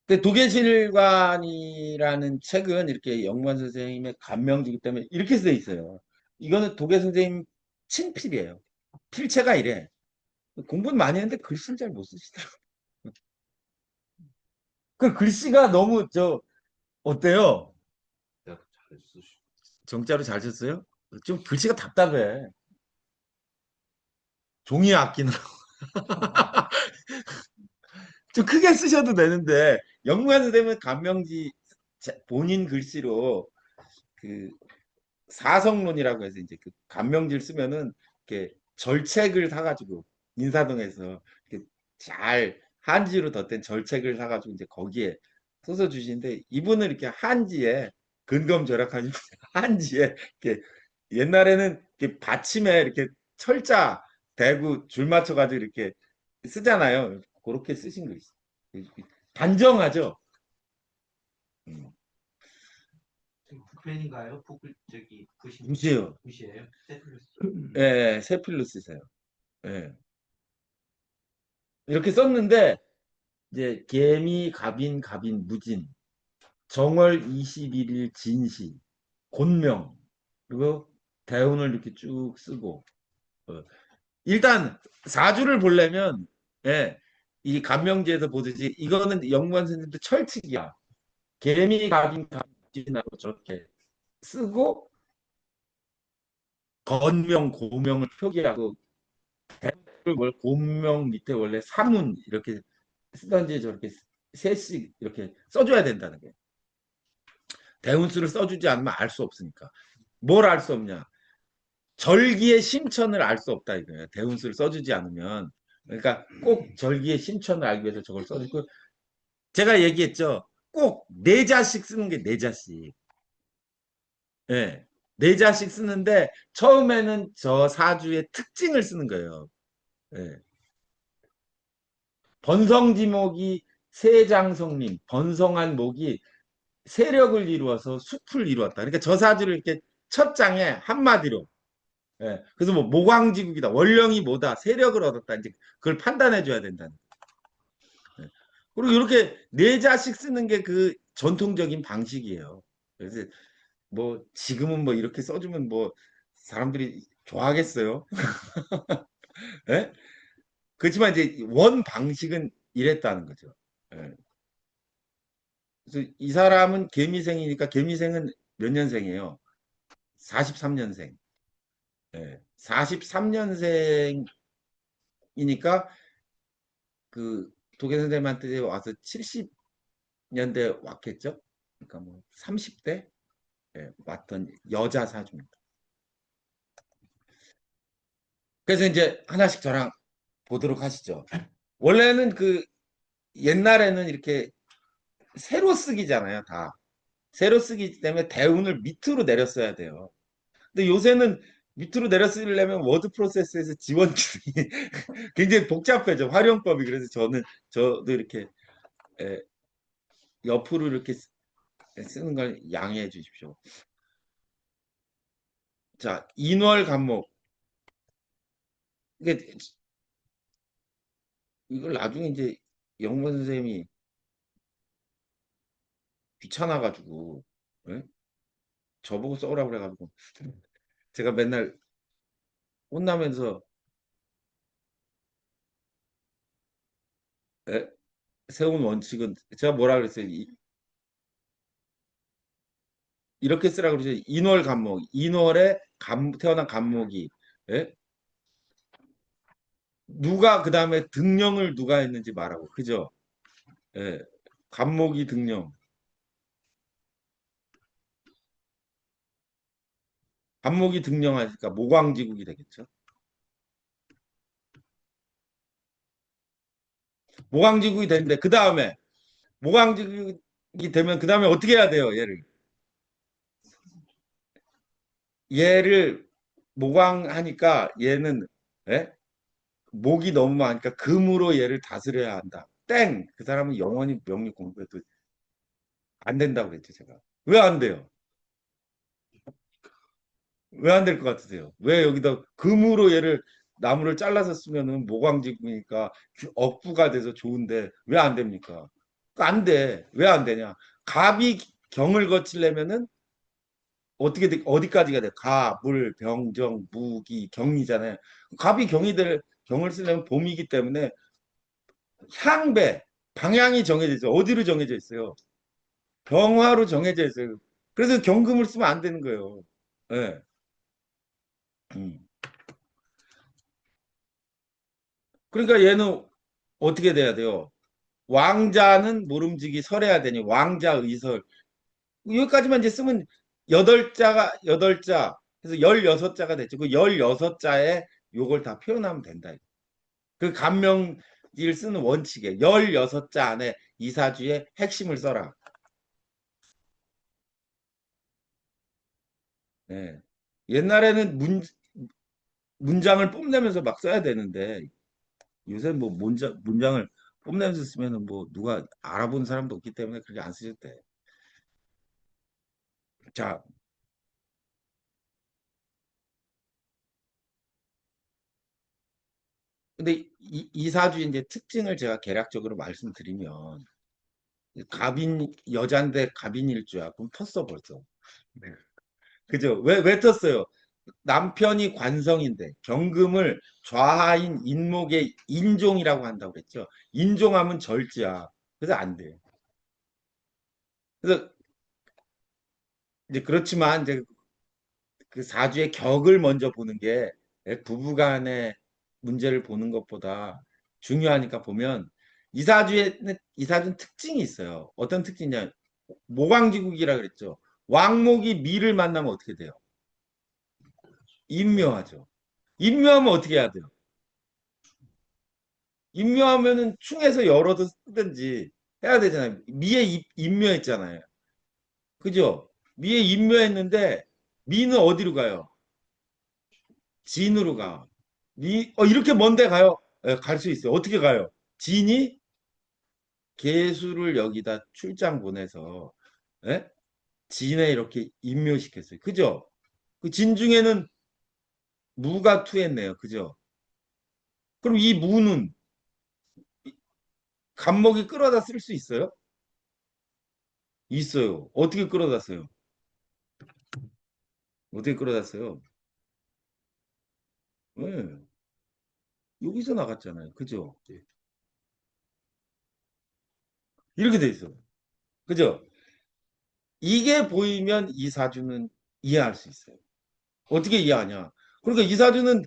그 도계실관이라는 책은 이렇게 영무관 선생님의 감명지기 때문에 이렇게 써 있어요. 이거는 도계 선생님 친필이에요. 필체가 이래. 공부는 많이 했는데 글씨를 잘 못 쓰시더라고요. 그 글씨가 너무 어때요? 대학 잘 쓰시고. 정자로 잘 썼어요? 좀 글씨가 답답해. 종이 아끼느라 좀 크게 쓰셔도 되는데 영무관 선생님은 감명지 본인 글씨로 그 사성론이라고 해서 이제 그 감명지를 쓰면은 이렇게 절책을 사가지고 인사동에서 이렇게 잘 한지로 덧댄 절책을 사가지고 이제 거기에 써서 주시는데 이분은 이렇게 한지에 근검절약하신 한지에 이렇게 옛날에는 이렇게 받침에 이렇게 철자 대고 줄 맞춰가지고 이렇게 쓰잖아요. 그렇게 쓰신 거 있어요. 단정하죠. 음. 북펜인가요? 북을 저기 붓이 무시요. 붓이에요? 세플러스. 예, 세필로 쓰세요. 예. 이렇게 썼는데 이제 개미, 갑인, 갑인, 무진, 정월 21일 진시, 곤명, 그리고 대운을 이렇게 쭉 쓰고 일단 사주를 보려면 예, 이 간명지에서 보듯이 이거는 영무관 선생님도 철칙이야. 개미, 갑인, 갑진하고 저렇게 쓰고 건명, 고명을 표기하고 대운을 곤명 밑에 원래 사문 이렇게 쓰던지 저렇게 셋씩 이렇게 써줘야 된다는 게 대운수를 써주지 않으면 알 수 없으니까. 뭘 알 수 없냐? 절기의 심천을 알 수 없다 이거예요. 대운수를 써주지 않으면. 그러니까 꼭 절기의 심천을 알기 위해서 저걸 써주고 제가 얘기했죠. 꼭 네 자씩 쓰는 게 네 자씩. 예. 네 자씩 쓰는데 처음에는 저 사주의 특징을 쓰는 거예요. 예. 번성지목이 세장성림, 번성한 목이 세력을 이루어서 숲을 이루었다. 그러니까 저 사주를 이렇게 첫 장에 한마디로 예. 그래서 뭐 모광지국이다. 원령이 뭐다. 세력을 얻었다. 이제 그걸 판단해 줘야 된다는. 예. 그리고 이렇게 네 자씩 쓰는 게 그 전통적인 방식이에요. 그래서 뭐 지금은 뭐 이렇게 써주면 뭐 사람들이 좋아하겠어요. 예? 그렇지만 이제 원 방식은 이랬다는 거죠. 예. 그래서 이 사람은 개미생이니까 개미생은 몇 년생이에요? 43년생. 예. 43년생이니까 그 도계 선생님한테 와서 70년대 왔겠죠? 그러니까 뭐 30대 왔던 여자 사주입니다. 그래서 이제 하나씩 저랑 보도록 하시죠. 원래는 그 옛날에는 이렇게 세로 쓰기잖아요, 다. 세로 쓰기 때문에 대운을 밑으로 내렸어야 돼요. 근데 요새는 밑으로 내려 쓰려면 워드 프로세스에서 지원줄이 굉장히 복잡해져, 활용법이. 그래서 저도 이렇게 에, 옆으로 이렇게 쓰는 걸 양해해 주십시오. 자, 인월 간목. 이게 이걸 나중에 이제 영문 선생님이 귀찮아가지고 예? 저보고 써오라고 그래가지고 제가 맨날 혼나면서 예? 세운 원칙은 제가 뭐라 그랬어요? 이렇게 쓰라고 그러죠. 인월 간목. 인월에 태어난 간목이 예? 누가 그 다음에 등령을 누가 했는지 말하고 그죠? 예. 간목이 등령. 간목이 등령하니까 모광지국이 되겠죠. 모광지국이 되는데 그 다음에 모광지국이 되면 그 다음에 어떻게 해야 돼요? 얘를 모광하니까 얘는 예? 목이 너무 많으니까 금으로 얘를 다스려야 한다. 땡! 그 사람은 영원히 명리 공부해도 안 된다고 그랬죠, 제가. 왜 안 돼요? 왜 안 될 것 같으세요? 왜 여기다 금으로 얘를 나무를 잘라서 쓰면은 모광지구니까 억부가 돼서 좋은데 왜 안 됩니까? 안 돼. 왜 안 되냐? 갑이 경을 거치려면은 어디까지가 돼? 가, 물, 병, 정, 무기, 경이잖아요. 갑이 경을 쓰려면 봄이기 때문에 향배, 방향이 정해져 있어요. 어디로 정해져 있어요? 병화로 정해져 있어요. 그래서 경금을 쓰면 안 되는 거예요. 예. 음. 그러니까 얘는 어떻게 돼야 돼요? 왕자는 모름지기 설해야 되니 왕자 의설. 여기까지만 이제 쓰면 여덟 자 그래서 16자가 됐죠. 그 16자에 요걸 다 표현하면 된다. 그 간명기를 쓰는 원칙에 16자 안에 이사주의 핵심을 써라. 예. 옛날에는 문장을 뽐내면서 막 써야 되는데 요새 뭐 문장을 뽐내면서 쓰면은 뭐 누가 알아본 사람도 없기 때문에 그렇게 안 쓰셔도 돼. 자, 근데 이사주의 이제 특징을 제가 개략적으로 말씀드리면 갑인 여잔데 갑인일주야. 그럼 텄어 벌써. 네. 그죠? 왜 텄어요? 남편이 관성인데 경금을 좌하인 인목의 인종이라고 한다고 그랬죠. 인종하면 절지야. 그래서 안 돼. 그래서 이제 그렇지만 이제 그 사주의 격을 먼저 보는 게 부부간의 문제를 보는 것보다 중요하니까 보면 이사주는 특징이 있어요. 어떤 특징이냐? 모광지국이라 그랬죠. 왕목이 미를 만나면 어떻게 돼요? 임묘하죠. 임묘하면 어떻게 해야 돼요? 임묘하면은 충에서 열어도 쓰든지 해야 되잖아요. 미에 임묘했잖아요. 그죠? 미에 임묘했는데 미는 어디로 가요? 진으로 가. 이렇게 먼데 가요? 갈 수 있어요. 어떻게 가요? 진이 계수를 여기다 출장 보내서 예? 진에 이렇게 임묘시켰어요. 그죠? 그 진 중에는 무가 투했네요. 그죠? 그럼 이 무는 간목이 끌어다 쓸 수 있어요? 있어요. 어떻게 끌어다 써요? 어떻게 끌어다 써요? 예. 여기서 나갔잖아요. 그죠? 네. 이렇게 돼 있어. 그죠? 이게 보이면 이 사주는 이해할 수 있어요. 어떻게 이해하냐? 그러니까 이 사주는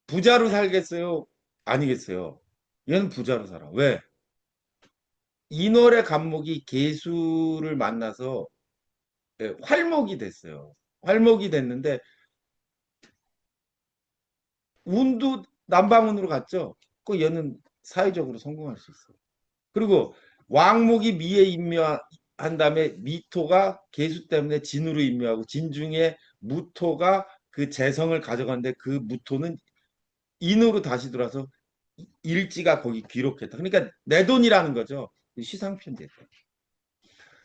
부자로 살겠어요? 아니겠어요? 얘는 부자로 살아. 왜? 인월의 간목이 계수를 만나서 활목이 됐어요. 활목이 됐는데 운도 남방운으로 갔죠. 그 얘는 사회적으로 성공할 수 있어요. 그리고 왕목이 미에 임묘한 다음에 미토가 계수 때문에 진으로 임묘하고 진 중에 무토가 그 재성을 가져갔는데 그 무토는 인으로 다시 들어와서 일지가 거기 기록했다. 그러니까 내 돈이라는 거죠. 시상편제죠.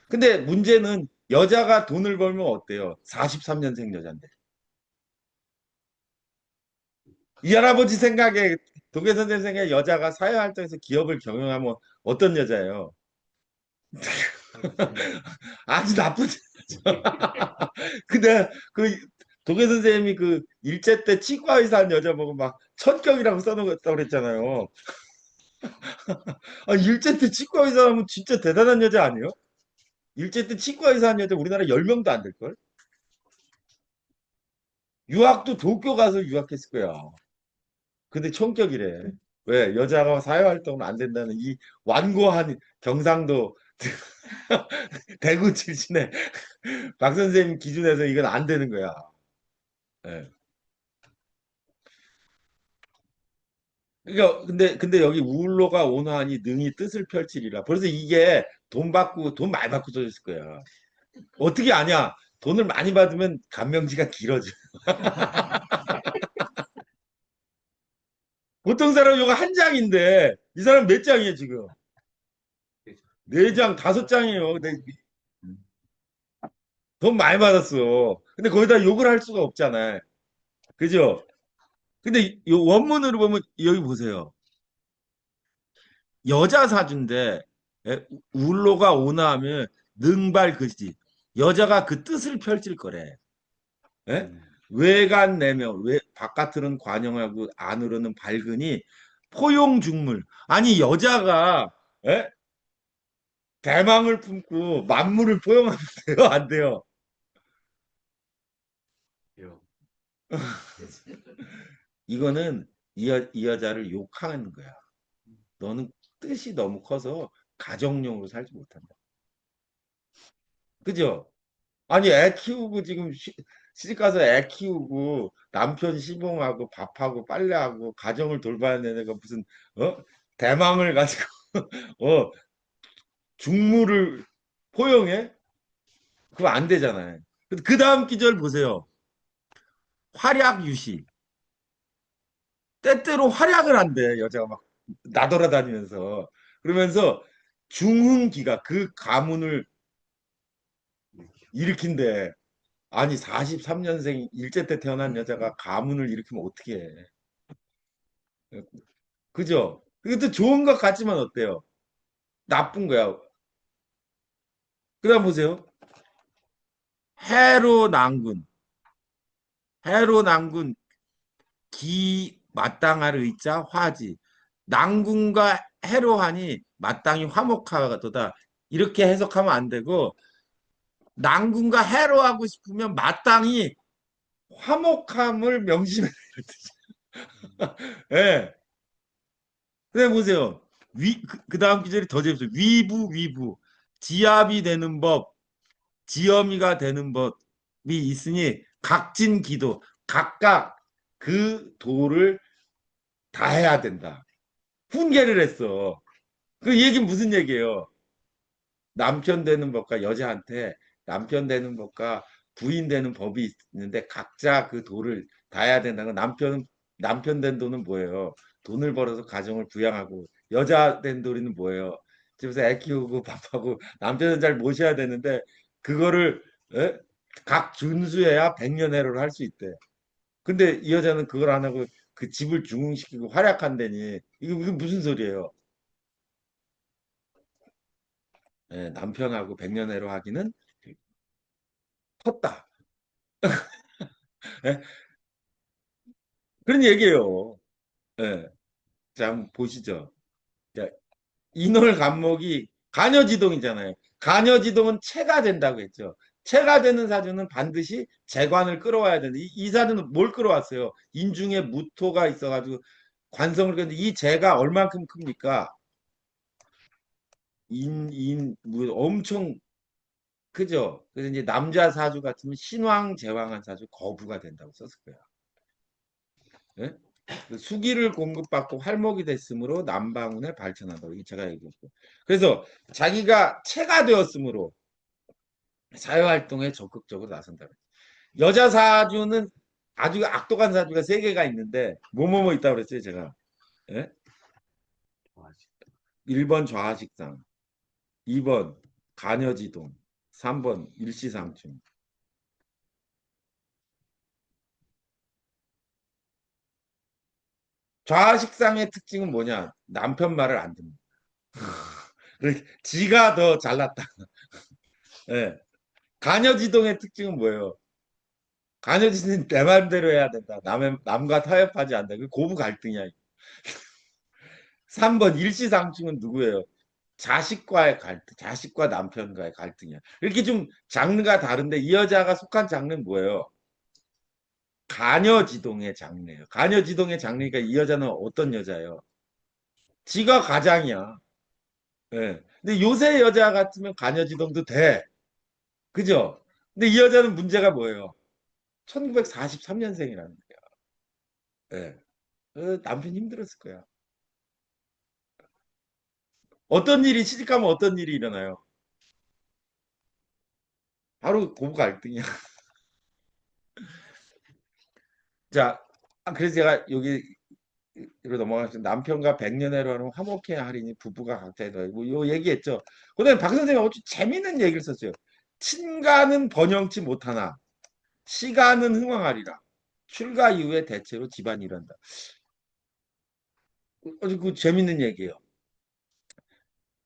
근데 문제는 여자가 돈을 벌면 어때요? 43년생 여잔데. 이 할아버지 생각에 도계 선생 생각에 여자가 사회활동에서 기업을 경영하면 어떤 여자예요? 아주 나쁜 여자. 근데 그 도계 선생님이 그 일제 때 치과 의사 한 여자 보고 막 천경이라고 써놓았다고 그랬잖아요. 아, 일제 때 치과 의사 하면 진짜 대단한 여자 아니에요? 일제 때 치과 의사 한 여자 우리나라 10명도 안 될걸? 유학도 도쿄 가서 유학했을 거야. 근데 천격이래. 왜? 여자가 사회활동은 안 된다는 이 완고한 경상도 대구 출신의 박 선생님 기준에서 이건 안 되는 거야. 예. 그러니까 근데 여기 우울로가 온화하니 능히 뜻을 펼치리라. 벌써 이게 돈 많이 받고 써졌을 거야. 어떻게 아냐? 돈을 많이 받으면 간명지가 길어져. 보통 사람 이거 한 장인데 이 사람 몇 장이에요 지금? 네 장, 다섯 장이에요. 근데 돈 많이 받았어. 근데 거기다 욕을 할 수가 없잖아요. 그죠? 근데 이 원문으로 보면 여기 보세요. 여자 사주인데 예? 울로가 오나 하면 능발 그지. 여자가 그 뜻을 펼칠 거래. 예? 외관 내면 외 바깥으로는 관영하고 안으로는 밝으니 포용중물. 아니 여자가 예? 대망을 품고 만물을 포용하면 돼요? 안 돼요? 요. 이거는 이 여자를 욕하는 거야. 너는 뜻이 너무 커서 가정용으로 살지 못한다. 그죠? 아니 애 키우고 지금 시집 가서 애 키우고 남편 시봉하고 밥하고 빨래하고 가정을 돌봐야 되는 애가 무슨 어? 대망을 가지고 어 중물을 포용해? 그거 안 되잖아요. 그 다음 기절 보세요. 활약 유시. 때때로 활약을 한대 여자가 막 나돌아다니면서 그러면서 중흥기가 그 가문을 일으킨대. 아니 43년생 일제 때 태어난 여자가 가문을 일으키면 어떻게 해? 그죠? 이것도 좋은 것 같지만 어때요? 나쁜 거야. 그다음 보세요. 해로 난군. 해로 난군 기 마땅할 의자 화지. 난군과 해로하니 마땅히 화목하도다. 이렇게 해석하면 안 되고 난군과 해로하고 싶으면 마땅히 화목함을 명심해야 되 예. 네, 보세요. 그 다음 기절이 더 재밌어요. 위부. 지압이 되는 법, 지엄이가 되는 법이 있으니 각진 기도, 각각 그 도를 다 해야 된다. 훈계를 했어. 그 얘기는 무슨 얘기예요? 남편 되는 법과 여자한테 남편 되는 법과 부인 되는 법이 있는데 각자 그 도를 다 해야 된다는 건 남편 된 돈은 뭐예요? 돈을 벌어서 가정을 부양하고 여자 된 돈은 뭐예요? 집에서 애 키우고 밥하고 남편은 잘 모셔야 되는데 그거를 에? 각 준수해야 백년해로를 할 수 있대. 근데 이 여자는 그걸 안 하고 그 집을 중흥시키고 활약한다니 이거 무슨 소리예요? 예, 남편하고 백년해로 하기는 컸다. 예? 그런 얘기예요. 예. 자, 한번 보시죠. 자, 인월 간목이 간여지동이잖아요. 간여지동은 체가 된다고 했죠. 체가 되는 사주는 반드시 재관을 끌어와야 되는데 이 사주는 뭘 끌어왔어요? 인중에 무토가 있어가지고 관성을 끌는데 이 재가 얼만큼 큽니까? 뭐 엄청 크죠. 그래서 이제 남자 사주 같으면 신왕, 제왕한 사주 거부가 된다고 썼을 거예요. 예? 그 수기를 공급받고 활목이 됐으므로 남방운에 발전한다고 이 제가 얘기했고 그래서 자기가 체가 되었으므로 사회활동에 적극적으로 나선다. 여자 사주는 아주 악독한 사주가 세 개가 있는데 뭐뭐뭐 있다고 그랬어요 제가 예? 1번 좌식상 2번 간여지동 3번 일시상충 좌식상의 특징은 뭐냐 남편 말을 안 듣는 지가 더 잘났다 예. 간여지동의 특징은 뭐예요? 간여지는 내 맘대로 해야 된다. 남과 타협하지 않는다. 그 고부 갈등이야. 3번 일시상충은 누구예요? 자식과의 갈등, 자식과 남편과의 갈등이야. 이렇게 좀 장르가 다른데 이 여자가 속한 장르는 뭐예요? 간여지동의 장르예요. 간여지동의 장르니까 이 여자는 어떤 여자예요? 지가 가장이야. 예. 근데 요새 여자 같으면 간여지동도 돼. 그죠? 근데 이 여자는 문제가 뭐예요? 1943년생이라는 거야. 예. 남편 힘들었을 거야. 어떤 일이 시집가면 어떤 일이 일어나요? 바로 고부 갈등이야. 자, 그래서 제가 여기로 넘어가서 남편과 백년해로 하는 화목해야 하리니 부부가 각자의 더 뭐요 얘기했죠. 그다음에 박 선생님 아주 재밌는 얘기를 썼어요. 친가는 번영치 못하나 시가는 흥왕하리라. 출가 이후에 대체로 집안이 이런다. 아주 그 재밌는 얘기예요.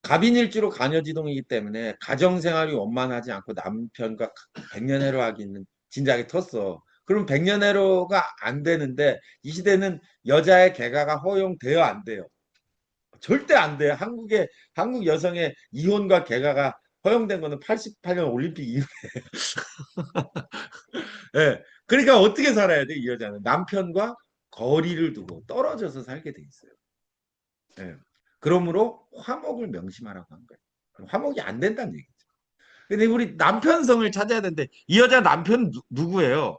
갑인일주로 간여지동이기 때문에 가정생활이 원만하지 않고 남편과 백년해로 하기는 진작에 텄어. 그럼 백년해로가 안 되는데 이 시대는 여자의 개가가 허용돼요, 안 돼요? 절대 안 돼요. 한국 여성의 이혼과 개가가 허용된 거는 88년 올림픽 이후. 예. 그러니까 어떻게 살아야 돼, 이 여자는? 남편과 거리를 두고 떨어져서 살게 돼 있어요. 예. 그러므로 화목을 명심하라고 한 거예요. 화목이 안 된다는 얘기죠. 근데 우리 남편성을 찾아야 되는데 이 여자 남편 누구예요?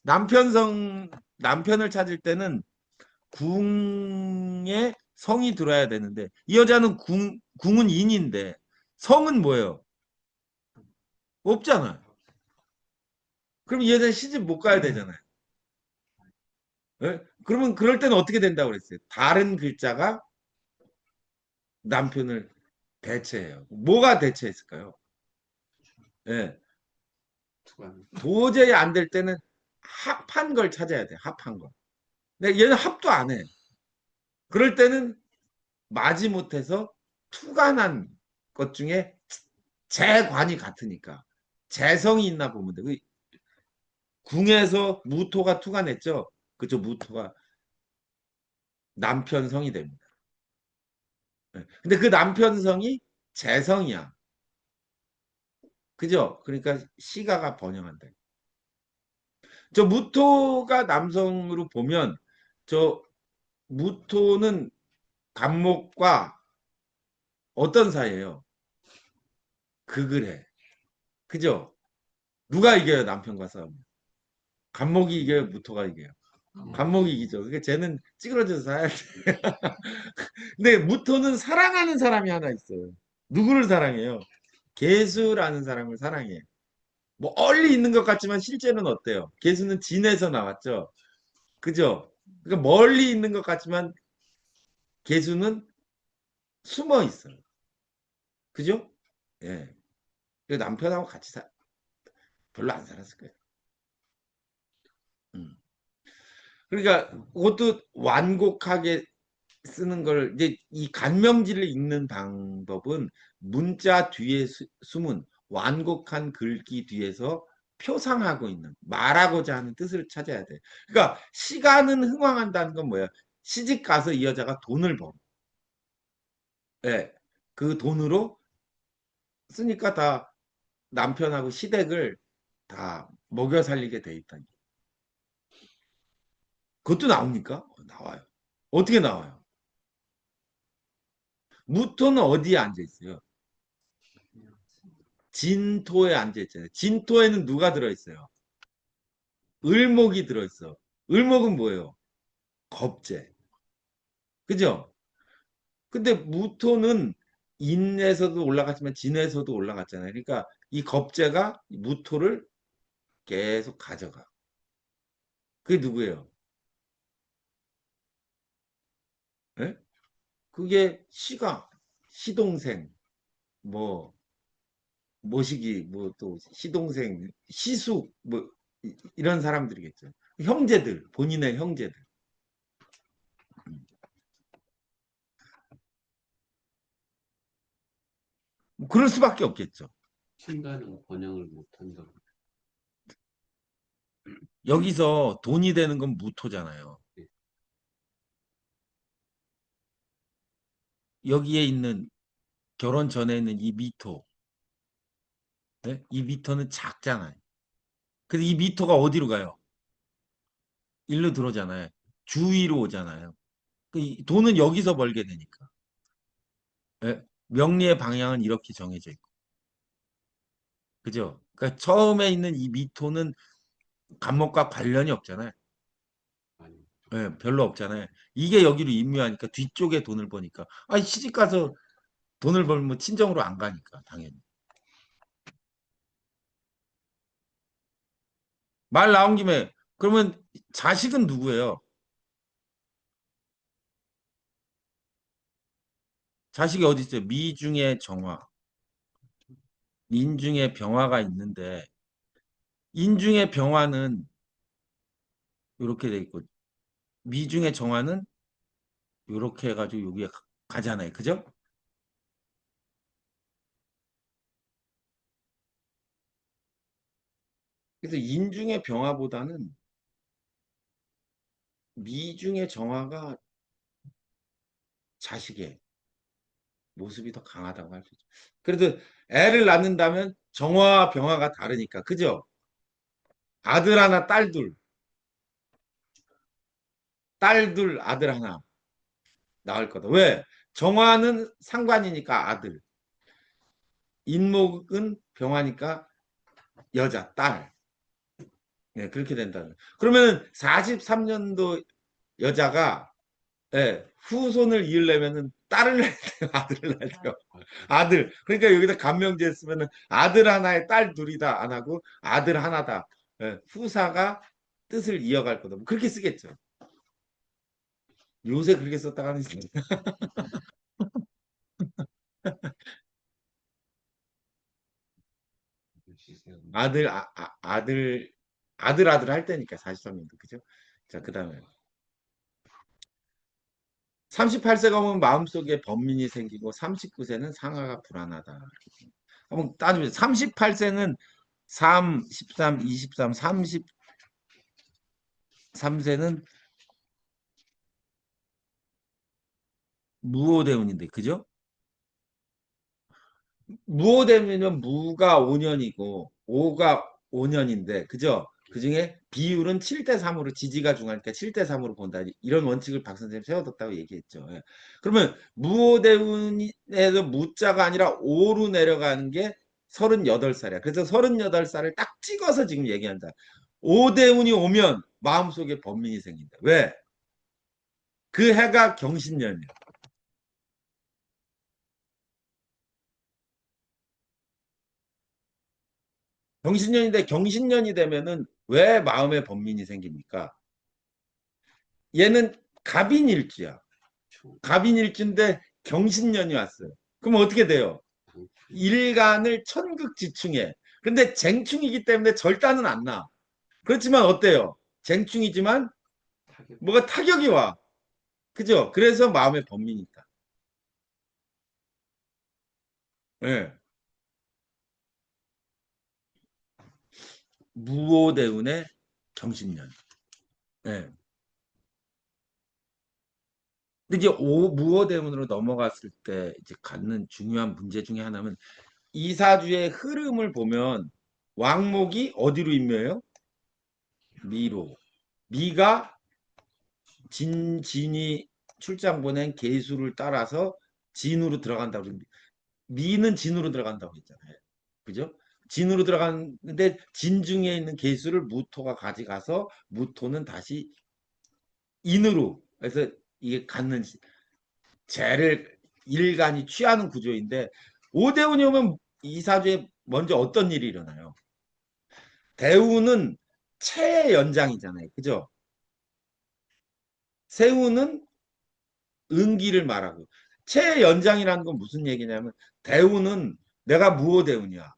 남편을 찾을 때는 궁에 성이 들어야 되는데 이 여자는 궁은 인인데 성은 뭐예요? 없잖아. 그럼 이 여자 시집 못 가야 되잖아요. 예? 그러면 그럴 때는 어떻게 된다고 그랬어요? 다른 글자가 남편을 대체해요. 뭐가 대체했을까요? 예. 투관. 도저히 안 될 때는 합한 걸 찾아야 돼. 합한 거. 근데 얘는 합도 안 해. 그럴 때는 마지못해서 투간한 것 중에 재관이 같으니까 재성이 있나 보면 돼. 궁에서 무토가 투간했죠. 그죠? 무토가 남편 성이 됩니다. 예. 근데 그 남편 성이 재성이야. 그죠? 그러니까 시가가 번영한다. 저 무토가 남성으로 보면 저 무토는 간목과 어떤 사이예요? 극을 해. 그죠? 누가 이겨요? 남편과 싸우면. 간목이 이겨요? 무토가 이겨요? 간목이 이기죠. 그러니까 쟤는 찌그러져서 살아야 돼. 근데 무토는 사랑하는 사람이 하나 있어요. 누구를 사랑해요? 개수라는 사람을 사랑해. 뭐 멀리 있는 것 같지만 실제는 어때요? 개수는 진에서 나왔죠. 그죠? 그러니까 멀리 있는 것 같지만 개수는 숨어 있어요. 그죠? 예. 그 남편하고 같이 별로 안 살았을 거예요. 음. 그러니까 그것도 완곡하게 쓰는 걸 이제 이 간명지를 읽는 방법은 문자 뒤에 숨은 완곡한 글귀 뒤에서 표상하고 있는 말하고자 하는 뜻을 찾아야 돼. 그러니까 시간은 흥왕한다는 건 뭐야? 시집 가서 이 여자가 돈을 벌어. 예. 그 돈으로 쓰니까 다 남편하고 시댁을 다 먹여 살리게 돼 있다. 그것도 나옵니까? 나와요. 어떻게 나와요? 무토는 어디에 앉아 있어요? 진토에 앉아 있잖아요. 진토에는 누가 들어있어요? 을목이 들어있어. 을목은 뭐예요? 겁재. 그죠? 근데 무토는 인에서도 올라갔지만 진에서도 올라갔잖아요. 그러니까 이 겁재가 무토를 계속 가져가. 그게 누구예요? 예? 그게 시동생, 뭐, 모시기, 뭐 또 시동생, 시숙, 뭐 이런 사람들이겠죠. 형제들, 본인의 형제들. 뭐 그럴 수밖에 없겠죠. 신가는 번영을 못한다고. 여기서 돈이 되는 건 무토잖아요. 네. 여기에 있는 결혼 전에 있는 이 미토, 네? 이 미토는 작잖아요. 그래서 이 미토가 어디로 가요? 일로 들어오잖아요. 주위로 오잖아요. 이 돈은 여기서 벌게 되니까. 예? 명리의 방향은 이렇게 정해져 있고. 그죠? 그러니까 처음에 있는 이 미토는 간목과 관련이 없잖아요. 아니, 예, 별로 없잖아요. 이게 여기로 임묘하니까 뒤쪽에 돈을 버니까. 아, 시집 가서 돈을 벌면 친정으로 안 가니까, 당연히. 말 나온 김에, 그러면 자식은 누구예요? 자식이 어디 있어요? 미중에 정화, 인중에 병화가 있는데, 인중에 병화는 이렇게 돼 있고, 미중에 정화는 이렇게 해가지고 여기에 가잖아요. 그죠? 그래서 인중의 병화보다는 미중의 정화가 자식의 모습이 더 강하다고 할 수 있죠. 그래도 애를 낳는다면 정화와 병화가 다르니까, 그죠? 아들 하나, 딸 둘, 딸 둘, 아들 하나 낳을 거다. 왜? 정화는 상관이니까 아들, 인목은 병화니까 여자, 딸. 네, 그렇게 된다는. 그러면 43년도 여자가 예, 후손을 이으려면은 딸을 낳아야 돼요, 아들을 낳아야 돼요. 아들. 그러니까 여기다 간명제 쓰면은 아들 하나에 딸 둘이다 안 하고 아들 하나다. 예, 후사가 뜻을 이어갈 거다. 뭐 그렇게 쓰겠죠. 요새 그렇게 썼다가 하는 아들 아들 할 때니까 43년도 그죠? 자, 그다음에 38세가 오면 마음속에 번민이 생기고 39세는 상하가 불안하다. 한번 따지면 38세는 3, 13, 23, 33세는 무오대운인데 그죠? 무오대운이면 무가 5년이고 5가 5년인데 그죠? 그중에 비율은 7대 3으로 지지가 중하니까 7대 3으로 본다. 이런 원칙을 박 선생님 세워뒀다고 얘기했죠. 예. 그러면 무오대운에서 무자가 아니라 오로 내려가는 게 38살이야. 그래서 38살을 딱 찍어서 지금 얘기한다. 오대운이 오면 마음속에 번민이 생긴다. 왜? 그 해가 경신년이야. 경신년인데 경신년이 되면은 왜 마음에 번민이 생깁니까? 얘는 갑인일주야. 갑인일주인데 경신년이 왔어요. 그럼 어떻게 돼요? 일간을 천극지충해. 근데 쟁충이기 때문에 절단은 안 나. 그렇지만 어때요? 쟁충이지만 뭐가 타격이 와. 그죠? 그래서 마음에 번민이 있다. 예. 무오대운의 경신년. 예. 근데 이제 무오대운으로 넘어갔을 때 이제 갖는 중요한 문제 중에 하나는 이사주의 흐름을 보면 왕목이 어디로 임묘해요? 미로. 미가 진이 출장 보낸 계수를 따라서 진으로 들어간다고 그러는데 미는 진으로 들어간다고 했잖아요. 그죠? 진으로 들어갔는데 진 중에 있는 계수를 무토가 가져가서 무토는 다시 인으로 해서 이게 갖는 재를 일간이 취하는 구조인데 오대운이 오면 이사주에 먼저 어떤 일이 일어나요? 대우는 체의 연장이잖아요. 그죠? 세우는 은기를 말하고 체의 연장이라는 건 무슨 얘기냐면 대우는 내가 무오대운이야.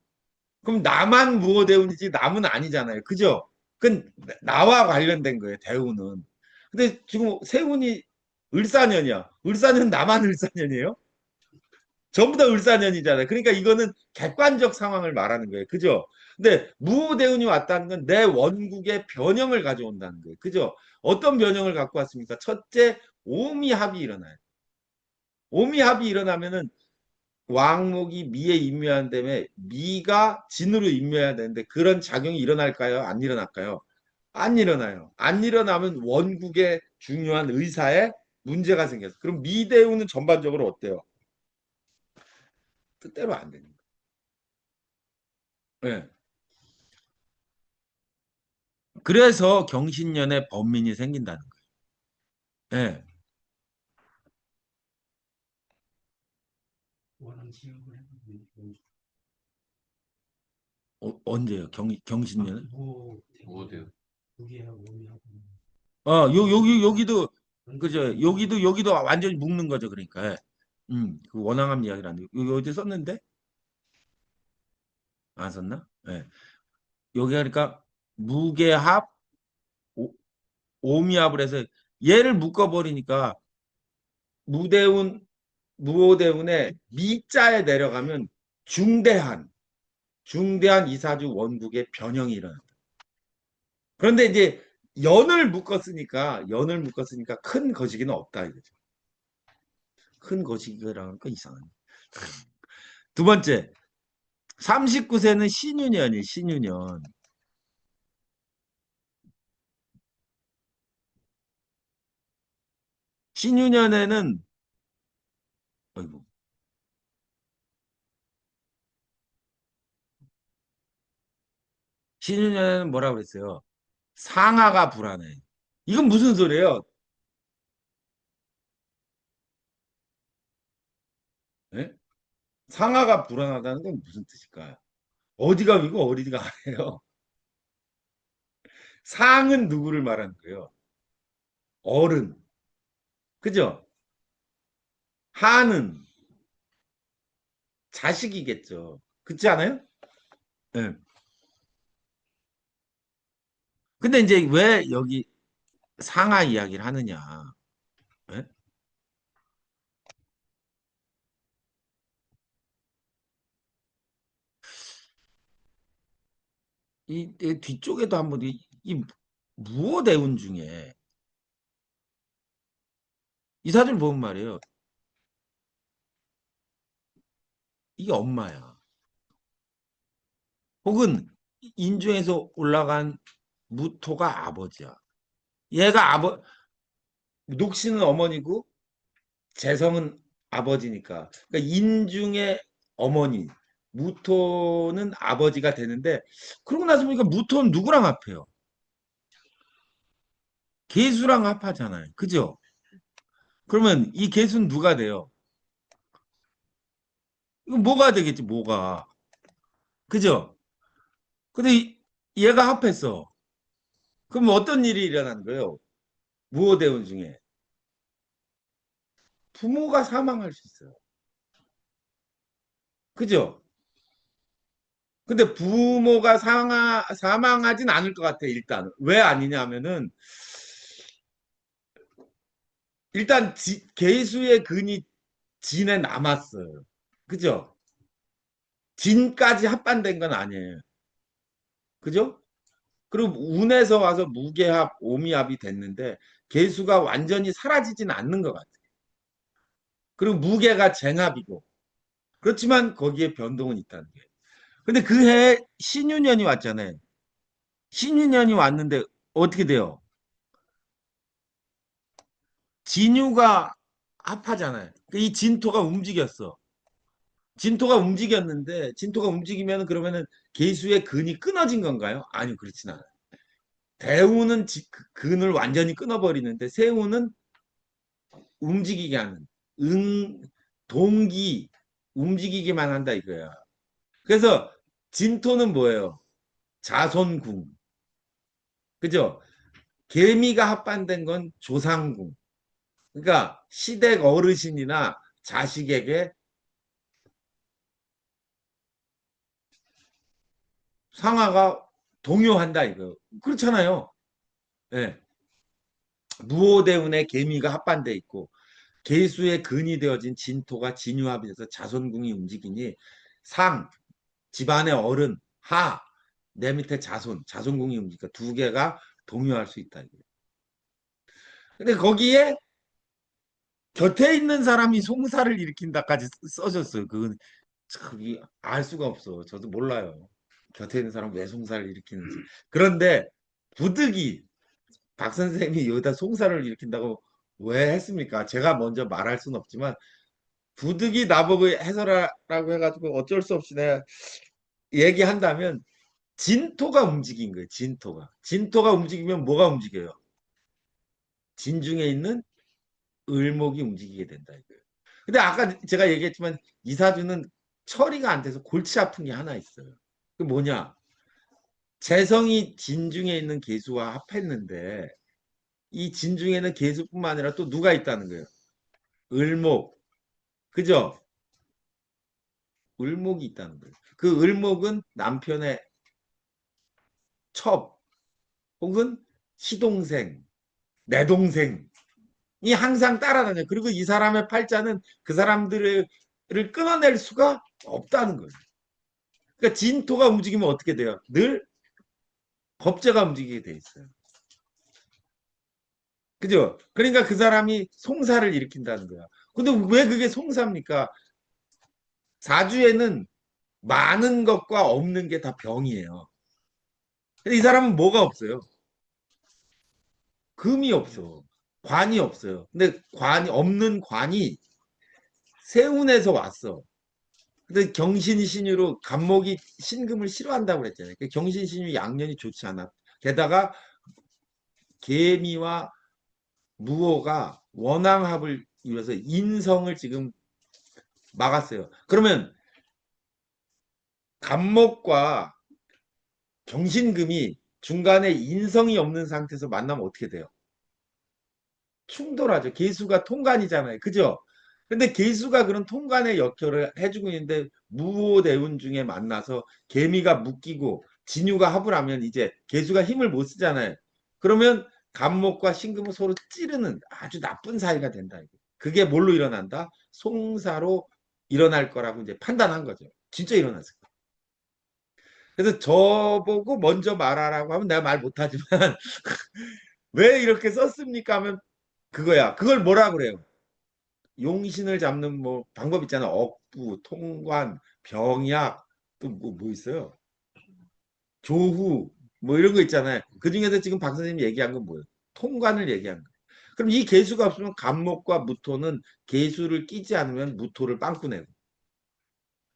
그럼 나만 무오대운이지 남은 아니잖아요. 그죠? 그건 나와 관련된 거예요. 대우는. 근데 지금 세운이 을사년이야. 을사년 나만 을사년이에요? 전부 다 을사년이잖아요. 그러니까 이거는 객관적 상황을 말하는 거예요. 그죠? 근데 무오대운이 왔다는 건 내 원국의 변형을 가져온다는 거예요. 그죠? 어떤 변형을 갖고 왔습니까? 첫째, 오미합이 일어나요. 오미합이 일어나면은 왕목이 미에 임묘한 다음에 미가 진으로 임묘해야 되는데 그런 작용이 일어날까요? 안 일어날까요? 안 일어나요. 안 일어나면 원국의 중요한 의사에 문제가 생겨서. 그럼 미대우는 전반적으로 어때요? 뜻대로 안 되는 거예요. 네. 그래서 경신년에 범민이 생긴다는 거예요. 네. 원앙 지역을 해보면 언제요? 경신년에? 뭐 무오대운. 무게하고 오미하고 여기도 그죠? 여기도 완전히 묶는 거죠. 그러니까. 예. 그 원앙함 이야기라는 여기 어디 썼는데? 안 썼나? 예. 여기 그러니까 무게합 오, 오미합을 해서 얘를 묶어버리니까 무대운 무오대운의 미자에 내려가면 중대한 이사주 원국의 변형이 일어난다. 그런데 이제 연을 묶었으니까 큰 거시기는 없다 이거죠. 큰 거시기라는 건 이상하네. 두 번째, 39세는 신유년이 신유년. 신유년에는 어이구, 신유년에는 뭐라 그랬어요? 상하가 불안해. 이건 무슨 소리예요? 예? 상하가 불안하다는 건 무슨 뜻일까요? 어디가 위고 어디가 아래요? 상은 누구를 말하는 거예요? 어른. 그죠? 하는 자식이겠죠. 그렇지 않아요? 예. 근데 이제 왜 여기 상하 이야기를 하느냐? 예? 이 뒤쪽에도 한번 이 무오대운 중에 이 사진 보면 말이에요. 이게 엄마야. 혹은 인중에서 올라간 무토가 아버지야. 얘가 녹씨는 어머니고 재성은 아버지니까. 그러니까 인중의 어머니, 무토는 아버지가 되는데 그러고 나서 보니까 무토는 누구랑 합해요? 계수랑 합하잖아요. 그죠? 그러면 이 계수는 누가 돼요? 이거 뭐가 되겠지, 뭐가. 그죠? 근데 얘가 합했어. 그럼 어떤 일이 일어난 거예요? 무오대운 중에. 부모가 사망할 수 있어요. 그죠? 근데 부모가 사망하진 않을 것 같아, 일단. 왜 아니냐 하면은, 일단 계수의 근이 진에 남았어요. 그죠? 진까지 합반된 건 아니에요. 그죠? 그리고 운에서 와서 무게합, 오미합이 됐는데, 계수가 완전히 사라지진 않는 것 같아요. 그리고 무게가 쟁합이고. 그렇지만 거기에 변동은 있다는 게. 근데 그 해에 신유년이 왔잖아요. 신유년이 왔는데 어떻게 돼요? 진유가 합하잖아요. 이 진토가 움직였어. 진토가 움직였는데 진토가 움직이면 그러면은 계수의 근이 끊어진 건가요? 아니요, 그렇진 않아요. 대우는 근을 완전히 끊어버리는데 세우는 움직이게 하는 응 동기 움직이기만 한다 이거야. 그래서 진토는 뭐예요? 자손궁. 그죠? 개미가 합반된 건 조상궁. 그러니까 시댁 어르신이나 자식에게 상하가 동요한다 이거. 그렇잖아요. 예. 무오대운에 개미가 합반돼 있고 계수의 근이 되어진 진토가 진유합이 돼서 자손궁이 움직이니 상, 집안의 어른, 하, 내 밑에 자손궁이 움직이니까 두 개가 동요할 수 있다. 근데 거기에 곁에 있는 사람이 송사를 일으킨다까지 써줬어요. 그건 그게 알 수가 없어. 저도 몰라요. 곁에 있는 사람 왜 송사를 일으키는지. 그런데 부득이 박 선생님이 여기다 송사를 일으킨다고 왜 했습니까? 제가 먼저 말할 수는 없지만 부득이 나보고 해설하라고 해가지고 어쩔 수 없이 내가 얘기한다면 진토가 움직인 거예요. 진토가. 진토가 움직이면 뭐가 움직여요? 진중에 있는 을목이 움직이게 된다 이거예요. 근데 아까 제가 얘기했지만 이사주는 처리가 안 돼서 골치 아픈 게 하나 있어요. 그 뭐냐? 재성이 진중에 있는 계수와 합했는데 이 진중에는 계수뿐만 아니라 또 누가 있다는 거예요? 을목. 그죠? 을목이 있다는 거예요. 그 을목은 남편의 첩 혹은 시동생, 내 동생이 항상 따라다녀요. 그리고 이 사람의 팔자는 그 사람들을 끊어낼 수가 없다는 거예요. 그러니까 진토가 움직이면 어떻게 돼요? 늘 법제가 움직이게 돼 있어요. 그죠? 그러니까 그 사람이 송사를 일으킨다는 거야. 근데 왜 그게 송사입니까? 사주에는 많은 것과 없는 게 다 병이에요. 근데 이 사람은 뭐가 없어요? 금이 없어. 관이 없어요. 근데 관이 없는 관이 세운에서 왔어. 근데 경신신유로 간목이 신금을 싫어한다고 그랬잖아요. 경신신유 양년이 좋지 않아. 게다가 개미와 무호가 원왕합을 이뤄서 인성을 지금 막았어요. 그러면 간목과 경신금이 중간에 인성이 없는 상태에서 만나면 어떻게 돼요? 충돌하죠. 계수가 통간이잖아요. 그죠? 근데 계수가 그런 통간의 역할을 해주고 있는데 무호대운 중에 만나서 개미가 묶이고 진유가 합을 하면 이제 계수가 힘을 못 쓰잖아요. 그러면 간목과 신금은 서로 찌르는 아주 나쁜 사이가 된다. 그게 뭘로 일어난다? 송사로 일어날 거라고 이제 판단한 거죠. 진짜 일어났을 거예요. 그래서 저보고 먼저 말하라고 하면 내가 말 못하지만 왜 이렇게 썼습니까 하면 그거야. 그걸 뭐라 그래요? 용신을 잡는 뭐 방법 있잖아. 억부, 통관, 병약 또 뭐 있어요? 조후 뭐 이런 거 있잖아요. 그 중에서 지금 박 선생님이 얘기한 건 뭐예요? 통관을 얘기한 거예요. 그럼 이 개수가 없으면 간목과 무토는 개수를 끼지 않으면 무토를 빵꾸 내고,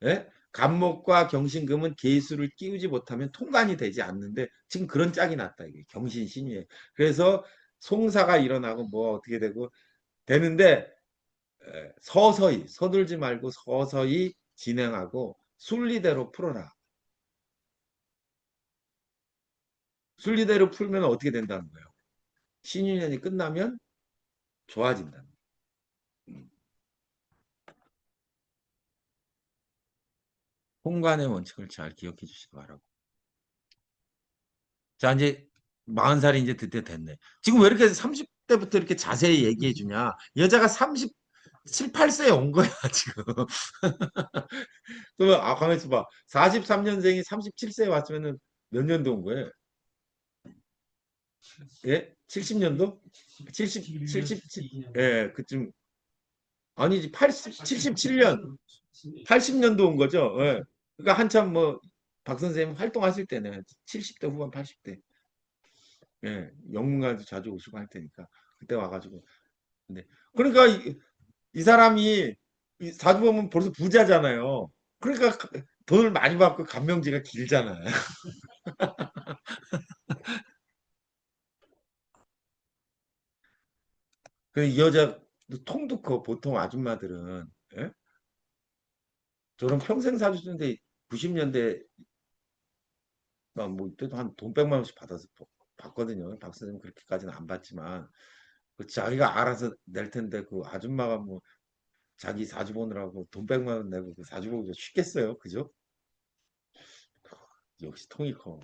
예? 간목과 경신금은 개수를 끼우지 못하면 통관이 되지 않는데 지금 그런 짝이 났다 이게 경신신유에. 그래서 송사가 일어나고 뭐 어떻게 되고 되는데 서서히 서둘지 말고 서서히 진행하고 순리대로 풀어라. 순리대로 풀면 어떻게 된다는 거예요? 신유년이 끝나면 좋아진다. 홍관의 원칙을 잘 기억해 주시기 바라고. 자, 이제 40살이 이제 드디어 됐네. 지금 왜 이렇게 30대부터 이렇게 자세히 얘기해 주냐? 여자가 37, 8세에 온 거야, 지금. 그러면, 가만히 있어봐. 43년생이 37세에 왔으면은 몇 년도 온 거예요? 예? 70년도? 70, 예, 그쯤. 아니지, 77년, 80년도 온 거죠. 예. 그러니까 한참 뭐, 박 선생님 활동하실 때는 70대 후반, 80대. 예, 영문관도 자주 오시고 할 테니까. 그때 와가지고. 근데, 그러니까 이 사람이, 이 사주 보면 벌써 부자잖아요. 그러니까 돈을 많이 받고 간명지가 길잖아요. 그 이 여자 통도 커. 보통 아줌마들은. 예? 저는 평생 사주 쓰는데 90년대 뭐 이때도 한 돈 100만 원씩 받아서 받거든요. 박 선생님 그렇게까지는 안 받지만 그 자기가 알아서 낼 텐데 그 아줌마가 뭐 자기 사주 보느라고 돈 100만 원 내고 그 사주 보기가 쉽겠어요. 그죠? 역시 통이 커.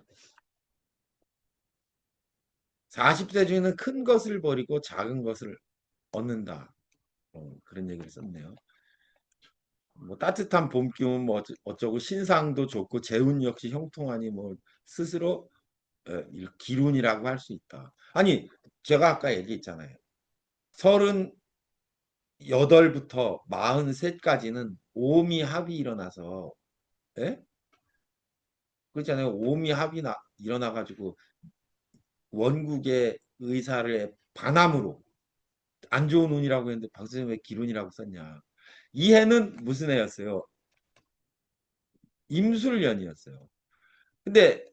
40대 중에는 큰 것을 버리고 작은 것을 얻는다. 그런 얘기를 썼네요. 뭐 따뜻한 봄 기운 뭐 어쩌고 신상도 좋고 재운 역시 형통하니 뭐 스스로 기운이라고 할 수 있다. 아니 제가 아까 얘기했잖아요. 38부터 43까지는 오미 합이 일어나서 예? 그렇잖아요. 오미 합이 일어나 가지고 원국의 의사를 반함으로 안 좋은 운이라고 했는데 박 선생님 왜 기운이라고 썼냐. 이 해는 무슨 해였어요? 임술년이었어요. 근데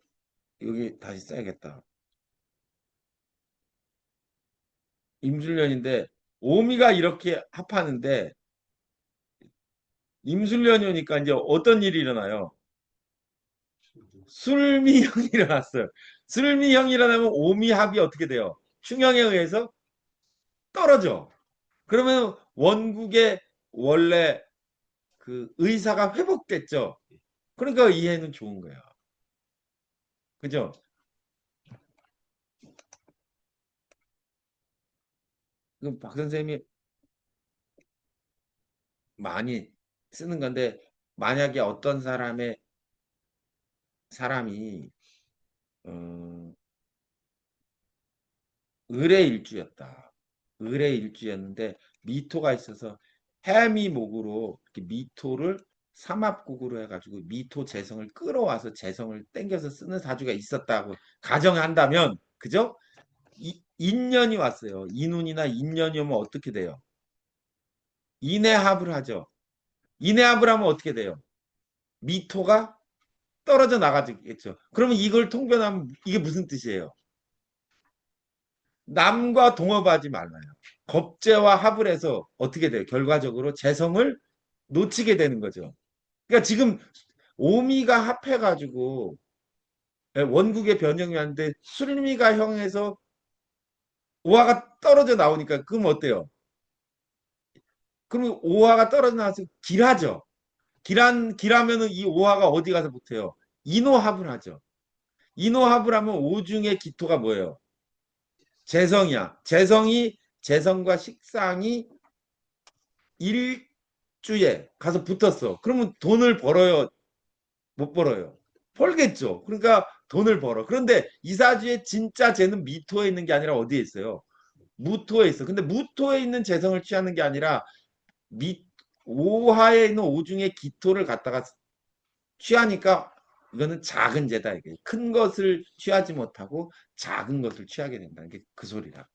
여기 다시 써야겠다. 임술년인데 오미가 이렇게 합하는데 임술년이니까 이제 어떤 일이 일어나요? 술미형이 일어났어요. 술미형이 일어나면 오미합이 어떻게 돼요? 충형에 의해서 떨어져. 그러면 원국의 원래 그 의사가 회복됐죠. 그러니까 이 해는 좋은 거야. 그죠? 그럼 박 선생님이 많이 쓰는 건데 만약에 어떤 사람이 어, 을의 일주였다. 을의 일주였는데 미토가 있어서 해미목으로 이렇게 미토를 삼합국으로 해가지고 미토 재성을 끌어와서 재성을 땡겨서 쓰는 사주가 있었다고 가정한다면, 그죠? 인년이 왔어요. 인운이나 인년이 오면 어떻게 돼요? 인해합을 하죠. 인해합을 하면 어떻게 돼요? 미토가 떨어져 나가겠죠. 그러면 이걸 통변하면 이게 무슨 뜻이에요? 남과 동업하지 말아요. 겁재와 합을 해서 어떻게 돼요? 결과적으로 재성을 놓치게 되는 거죠. 그러니까 지금 오미가 합해가지고 원국의 변형이 왔는데 술미가 형해서 오화가 떨어져 나오니까 그럼 어때요? 그럼 오화가 떨어져 나와서 길하죠. 길하면은 이 오화가 어디 가서 붙어요? 인호합을 하죠. 인호합을 하면 오중의 기토가 뭐예요? 재성이야. 재성과 식상이 일주에 가서 붙었어. 그러면 돈을 벌어요? 못 벌어요? 벌겠죠. 그러니까 돈을 벌어. 그런데 이사주의 진짜 재는 미토에 있는 게 아니라 어디에 있어요? 무토에 있어. 근데 무토에 있는 재성을 취하는 게 아니라 미 오하에 있는 오중의 기토를 갖다가 취하니까 이거는 작은 재다. 이게 큰 것을 취하지 못하고 작은 것을 취하게 된다는 게 그 소리라.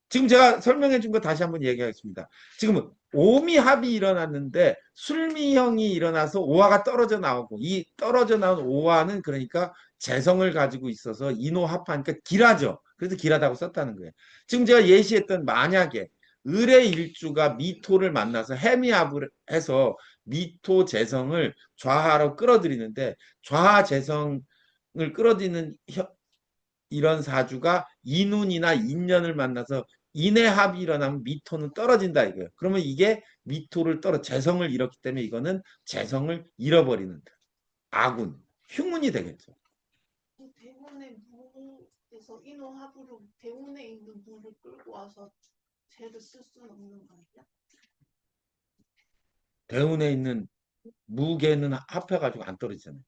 지금 제가 설명해 준 거 다시 한번 얘기하겠습니다. 지금 오미합이 일어났는데 술미형이 일어나서 오화가 떨어져 나오고, 이 떨어져 나온 오화는 그러니까 재성을 가지고 있어서 인호합하니까 길하죠. 그래서 길하다고 썼다는 거예요. 지금 제가 예시했던 만약에 을의 일주가 미토를 만나서 해미합을 해서 미토 재성을 좌하로 끌어들이는데, 좌하 재성을 끌어들이는 이런 사주가 인운이나 인연을 만나서 인해합이 일어나면 미토는 떨어진다 이거예요. 그러면 이게 미토를 재성을 잃었기 때문에 이거는 재성을 잃어버리는 아군, 흉운이 되겠죠. 대운의 무에서 인호합으로 대운에 있는 무를 끌고 와서 재를 쓸 수는 없는 거예요? 대운에 있는 무게는 합해가지고 안 떨어지잖아요.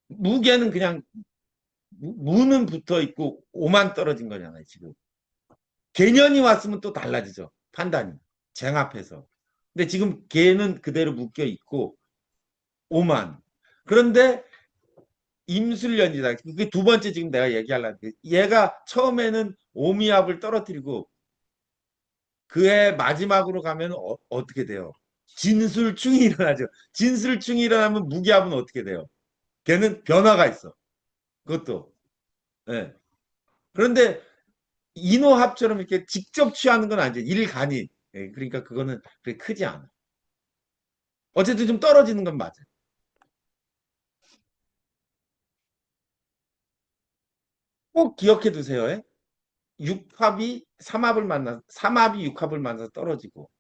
무게는 그냥 무는 붙어 있고 오만 떨어진 거잖아요, 지금. 개년이 왔으면 또 달라지죠. 판단이. 쟁합해서. 근데 지금 개는 그대로 묶여 있고 오만. 그런데 임술년이다. 그게 두 번째 지금 내가 얘기하려는 게, 얘가 처음에는 오미압을 떨어뜨리고 그해 마지막으로 가면 어떻게 돼요? 진술충이 일어나죠. 진술충이 일어나면 무기압은 어떻게 돼요? 걔는 변화가 있어. 그것도. 예. 그런데 인호합처럼 이렇게 직접 취하는 건 아니죠. 일간이. 예, 그러니까 그거는 그렇게 크지 않아. 어쨌든 좀 떨어지는 건 맞아요. 꼭 기억해 두세요. 예? 육합이 삼합을 만나, 삼합이 육합을 만나서 떨어지고,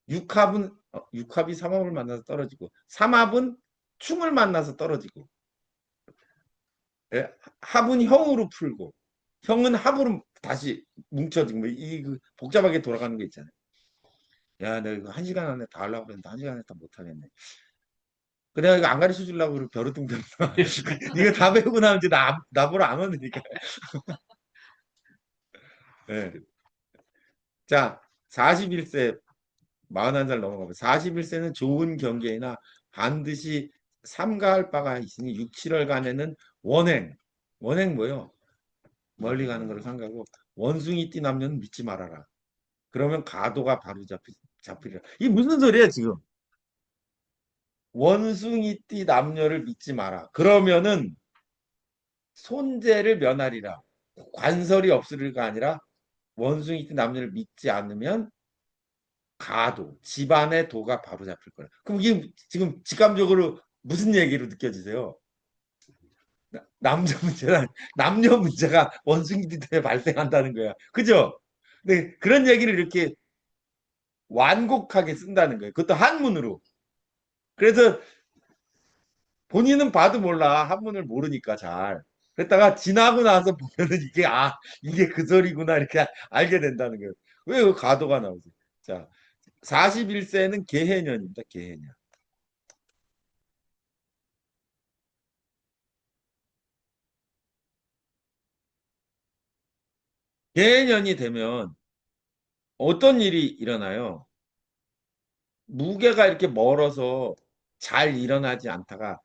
육합이 삼합을 만나서 떨어지고, 삼합은 충을 만나서 떨어지고, 예? 합은 형으로 풀고, 형은 합으로 다시 뭉쳐지고, 그 복잡하게 돌아가는 게 있잖아요. 야, 내가 이거 한 시간 안에 다 하려고 그랬는데 한 시간 안에 다 못하겠네. 내가 이거 안 가르쳐 주려고 그러고 벼르뚱벼르 이거 다 배우고 나면 이제 나보러 안 오니까. 네. 자, 41세 41살 넘어가면 41세는 좋은 경계이나 반드시 삼가할 바가 있으니 6, 7월간에는 원행 뭐요? 멀리 가는 거를 삼가고, 원숭이띠 남녀는 믿지 말아라. 그러면 가도가 바로 잡히리라. 이게 무슨 소리야 지금? 원숭이띠 남녀를 믿지 마라. 그러면은 손재를 면하리라. 관설이 없으리가 아니라 원숭이띠 남녀를 믿지 않으면 가도, 집안의 도가 바로 잡힐 거라. 그럼 이게 지금 직감적으로 무슨 얘기로 느껴지세요? 남녀 문제가 원숭이들 때문에 발생한다는 거야. 그죠? 근데 그런 얘기를 이렇게 완곡하게 쓴다는 거예요. 그것도 한문으로. 그래서 본인은 봐도 몰라. 한문을 모르니까 잘. 그랬다가 지나고 나서 보면은 이게 그 소리구나 이렇게 알게 된다는 거예요. 왜 그 가도가 나오지? 자, 41세는 개해년입니다. 개해년. 개년이 되면 어떤 일이 일어나요? 무게가 이렇게 멀어서 잘 일어나지 않다가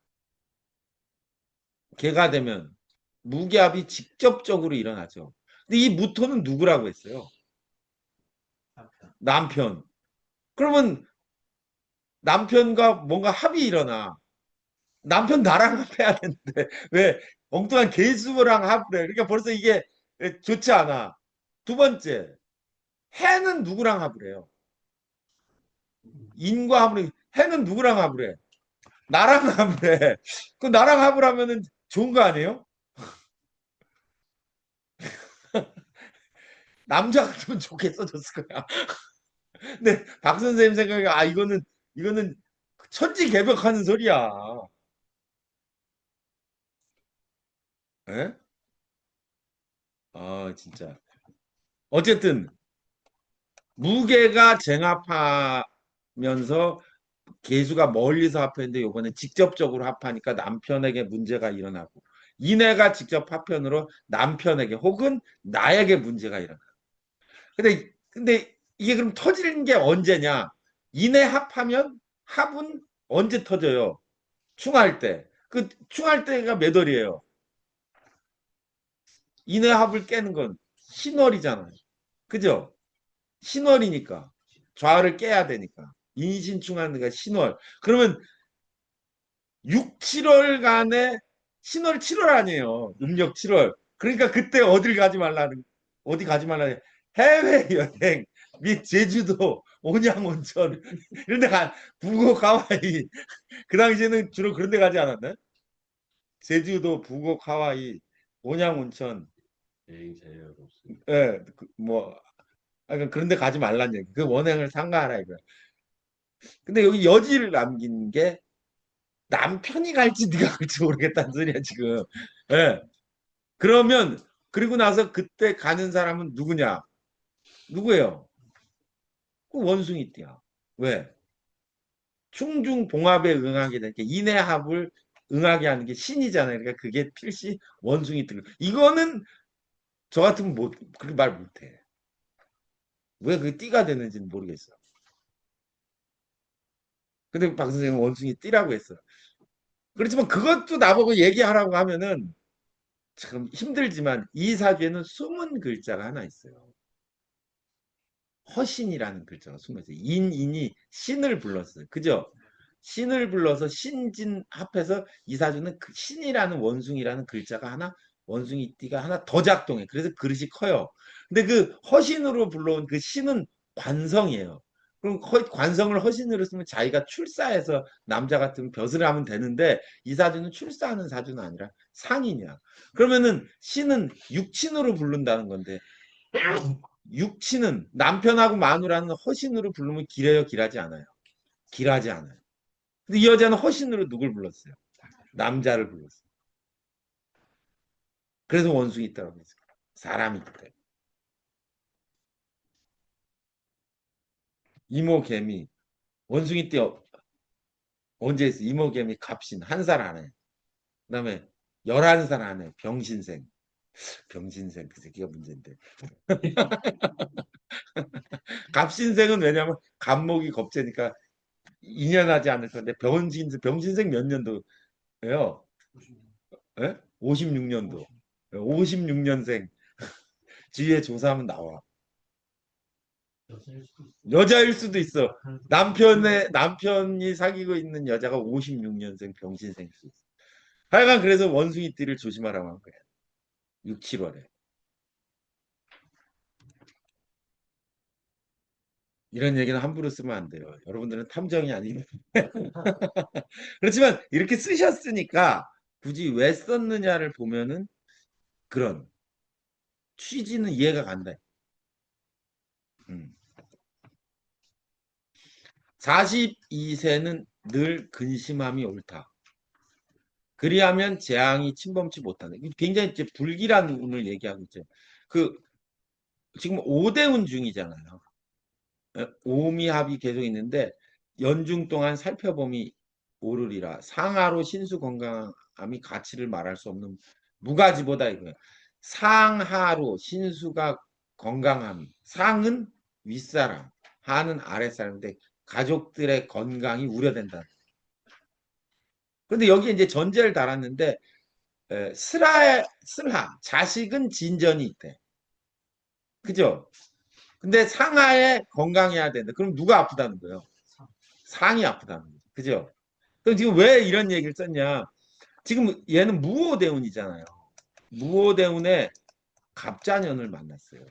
개가 되면 무게압이 직접적으로 일어나죠. 근데 이 무토는 누구라고 했어요? 남편. 남편. 그러면 남편과 뭔가 합이 일어나. 남편 나랑 합해야 되는데 왜 엉뚱한 개수랑 합을 해? 그러니까 벌써 이게 좋지 않아. 두 번째, 해는 누구랑 합을 해요? 인과 합을 해. 해는 누구랑 합을 해? 나랑 합을 해. 그 나랑 합을 하면은 좋은 거 아니에요? 남자 같으면 좋게 써줬을 거야. 근데 박 선생님 생각에 아 이거는 천지개벽하는 소리야. 예? 아 진짜. 어쨌든 무게가 쟁합하면서 개수가 멀리서 합했는데 요번에 직접적으로 합하니까 남편에게 문제가 일어나고 이내가 직접 합편으로 남편에게 혹은 나에게 문제가 일어나. 근데 이게 그럼 터지는 게 언제냐? 이내 합하면 합은 언제 터져요? 충할 때. 그 충할 때가 몇 월이에요? 이내 합을 깨는 건 신월이잖아요. 그죠? 신월이니까 좌를 깨야 되니까 인신충하는 게 신월. 그러면 6, 7월간에 신월 7월 아니에요. 음력 7월. 그러니까 그때 어디 가지 말라는 해외 여행 및 제주도, 온양 온천 이런 데 북옥 하와이 그 당시에는 주로 그런 데 가지 않았나요? 제주도, 북옥 하와이, 온양 온천 여행 자유가 없으니까. 예, 뭐 그런 데 가지 말란 얘기. 그 원행을 삼가하라 이거야. 근데 여기 여지를 남긴 게 남편이 갈지 네가 갈지 모르겠다는 소리야 지금. 예. 그러면 그리고 나서 그때 가는 사람은 누구냐? 누구예요? 그 원숭이띠야. 왜? 충중봉합에 응하게 되니까 인해합을 응하게 하는 게 신이잖아요. 그러니까 그게 필시 원숭이띠. 이거는 저 같으면 그렇게 말 못해. 왜 그게 띠가 되는지는 모르겠어. 근데 박 선생님은 원숭이띠라고 했어. 그렇지만 그것도 나보고 얘기하라고 하면은 참 힘들지만 이 사주에는 숨은 글자가 하나 있어요. 허신이라는 글자가 숨어 있어요. 인이 신을 불렀어요. 그죠? 신을 불러서 신진 합해서 이 사주는 그 신이라는 원숭이라는 글자가 하나 원숭이띠가 하나 더 작동해. 그래서 그릇이 커요. 근데 그 허신으로 불러온 그 신은 관성이에요. 그럼 관성을 허신으로 쓰면 자기가 출사해서 남자 같으면 벼슬을 하면 되는데 이 사주는 출사하는 사주는 아니라 상이냐. 그러면은 신은 육친으로 부른다는 건데 육친은 남편하고 마누라는 허신으로 부르면 길해요, 길하지 않아요? 길하지 않아요. 근데 이 여자는 허신으로 누굴 불렀어요? 남자를 불렀어요. 그래서 원숭이 있다고 했어요. 사람이 있기 때문에. 이모개미, 원숭이 때 언제 했어? 이모개미 갑신, 한 살 안에. 그 다음에 11살 안에 병신생. 병신생, 그 새끼가 문제인데. 갑신생은 왜냐면 갑목이 겁재니까 2년 하지 않을 건데 병신생 몇 년도예요? 예? 56년도. 56년생. 주위에 조사하면 나와. 여자일 수도 있어. 여자일 수도 있어. 남편이 사귀고 있는 여자가 56년생 병신생일 수 있어. 하여간 그래서 원숭이띠를 조심하라고 한 거야. 6, 7월에. 이런 얘기는 함부로 쓰면 안 돼요. 여러분들은 탐정이 아니고. 그렇지만 이렇게 쓰셨으니까 굳이 왜 썼느냐를 보면은 그런 취지는 이해가 간다. 42세는 늘 근심함이 옳다. 그리하면 재앙이 침범치 못한다. 굉장히 이제 불길한 운을 얘기하고 있죠. 그 지금 오대운 중이잖아요. 오미합이 계속 있는데 연중 동안 살펴봄이 오르리라. 상하로 신수 건강함이 가치를 말할 수 없는 무가지보다 이거예요. 상하로 신수가 건강함. 상은 윗사람, 하는 아랫사람인데 가족들의 건강이 우려된다. 근데 여기 이제 전제를 달았는데 슬하 자식은 진전이 있대. 그죠? 근데 상하에 건강해야 된다. 그럼 누가 아프다는 거예요? 상이 아프다는 거죠. 그죠? 그럼 지금 왜 이런 얘기를 썼냐? 지금 얘는 무오대운이잖아요. 무오대운에 갑자년을 만났어요.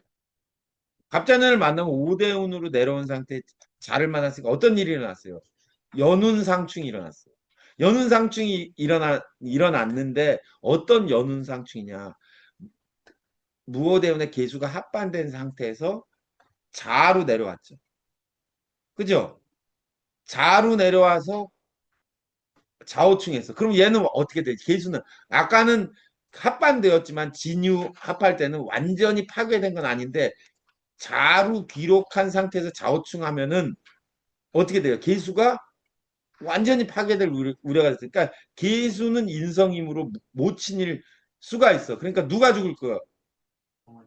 갑자년을 만나면 오대운으로 내려온 상태에 자를 만났으니까 어떤 일이 일어났어요? 연운상충이 일어났어요. 연운상충이 일어났는데 어떤 연운상충이냐? 무오대운의 계수가 합반된 상태에서 자로 내려왔죠. 그죠? 자로 내려와서 좌우충했어. 그럼 얘는 어떻게 되지? 계수는 아까는 합반되었지만 진유 합할 때는 완전히 파괴된 건 아닌데 자로 귀록한 상태에서 좌우충하면은 어떻게 돼요? 계수가 완전히 파괴될 우려가 있으니까 그러니까 계수는 인성임으로 못 친일 수가 있어. 그러니까 누가 죽을 거야?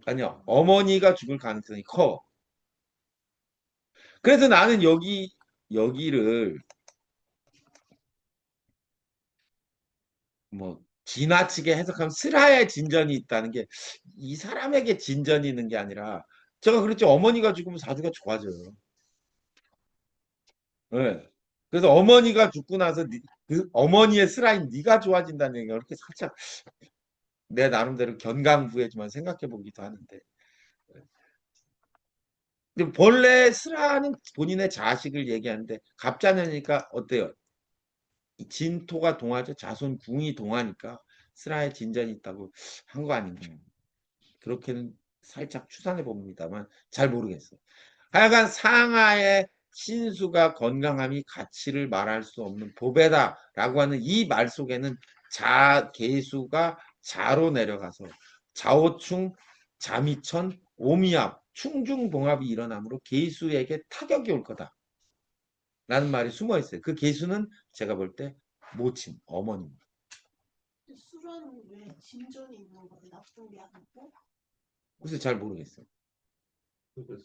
아니요. 어머니가 죽을 가능성이 커. 그래서 나는 여기를 뭐 지나치게 해석하면 슬하에 진전이 있다는 게 이 사람에게 진전이 있는 게 아니라 제가 그랬죠. 어머니가 죽으면 사주가 좋아져요. 네. 그래서 어머니가 죽고 나서 그 어머니의 슬하인 네가 좋아진다는 얘기가 이렇게 살짝 내 나름대로 견강부회지만 생각해 보기도 하는데 근데 본래 슬하는 본인의 자식을 얘기하는데 갑자년이니까 어때요? 진토가 동하죠. 자손 궁이 동하니까 슬하에 진전이 있다고 한 거 아닌가. 그렇게는 살짝 추산해 봅니다만 잘 모르겠어요. 하여간 상하의 신수가 건강함이 가치를 말할 수 없는 보배다라고 하는 이 말 속에는 계수가 자로 내려가서 자오충, 자미천, 오미압, 충중봉합이 일어나므로 계수에게 타격이 올 거다. 라는 말이 숨어 있어요. 그 계수는 제가 볼 때 모친, 어머니입니다. 술은 왜 진전이 있는 거예요? 나쁜 게 아니고? 그래서 잘 모르겠어요. 그래서